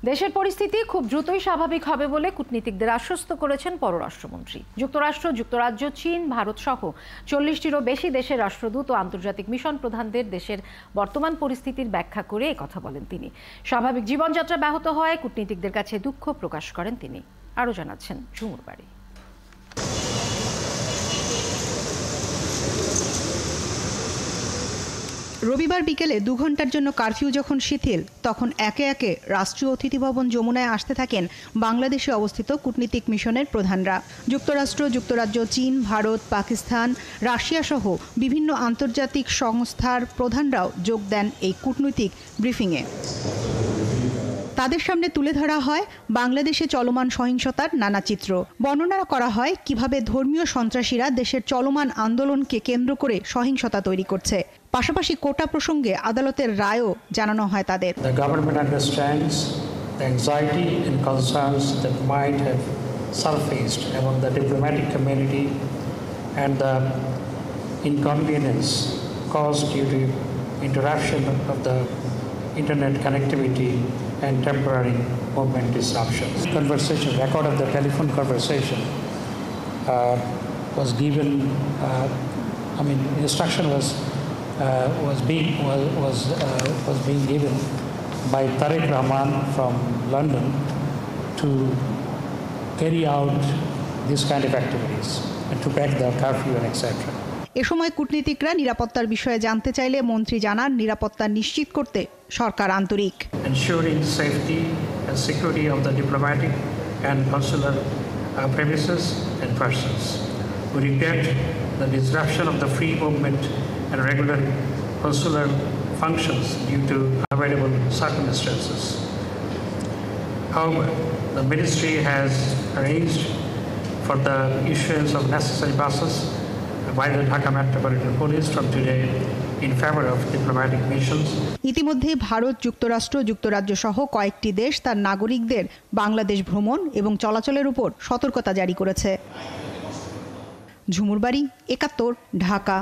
দেশের পরিস্থিতি খুব দ্রুতই স্বাভাবিক হবে বলে কূটনীতিকদের আশ্বস্ত করেছেন পররাষ্ট্রমন্ত্রী। যুক্তরাষ্ট্র, যুক্তরাজ্য, চীন, ভারত সহ 40টিরও বেশি দেশের রাষ্ট্রদূত ও আন্তর্জাতিক মিশন প্রধানদের দেশের বর্তমান পরিস্থিতির ব্যাখ্যা করে একথা বলেন তিনি। স্বাভাবিক জীবনযাত্রা ব্যাহত হওয়ায় কূটনীতিকদের কাছে দুঃখ প্রকাশ করেন তিনি। আরও জানাচ্ছেন ঝুমুর বাড়ি। রবিবার বিকেলে 2 ঘন্টার জন্য কারফিউ যখন শিথিল, তখন একে একে রাষ্ট্রীয় অতিথি ভবন যমুনায় আসতে থাকেন বাংলাদেশে অবস্থিত কূটনীতিক মিশনের প্রধানরা। যুক্তরাষ্ট্র, যুক্তরাজ্য, চীন, ভারত, পাকিস্তান, রাশিয়া সহ বিভিন্ন আন্তর্জাতিক সংস্থার প্রধানরাও যোগ দেন এই কূটনৈতিক ব্রিফিংয়ে। তাদের সামনে তুলে ধরা হয় বাংলাদেশে চলমান সহিংসতার নানা চিত্র। বর্ণনা করা হয় কিভাবে ধর্মীয় সন্ত্রাসীরা দেশের চলমান আন্দোলনকে কেন্দ্র করে সহিংসতা তৈরি করছে। পাশাপাশি কোটা প্রসঙ্গে আদালতের রায়ও জানানো হয় তাদের। The government understands the anxiety and concerns that might have surfaced among the diplomatic community and the inconvenience caused due to interruption of the internet connectivity and temporary movement disruptions. Conversation, record of the telephone conversation was given. Instruction was being given by Tariq Rahman from London to carry out this kind of activities and to back the curfew and etc. এ সময় কূটনীতিকরা নিরাপত্তার বিষয়ে জানতে চাইলে মন্ত্রী জানান, নিরাপত্তা নিশ্চিত করতে সরকার আন্তরিক। Ensuring safety and security of the diplomatic and consular premises and persons. We regret the disruption of the free movement and regular consular functions due to unavoidable circumstances. However, the ministry has arranged for the issuance of necessary buses by the Dhaka Metropolitan Police from today in favor of diplomatic missions. ইতিমধ্যে ভারত, যুক্তরাষ্ট্র, যুক্তরাজ্য সহ কয়েকটি দেশ তার নাগরিকদের বাংলাদেশ ভ্রমণ এবং চলাচলের উপর সতর্কতা জারি করেছে। ঝুমুর বাড়ি, 71, ঢাকা।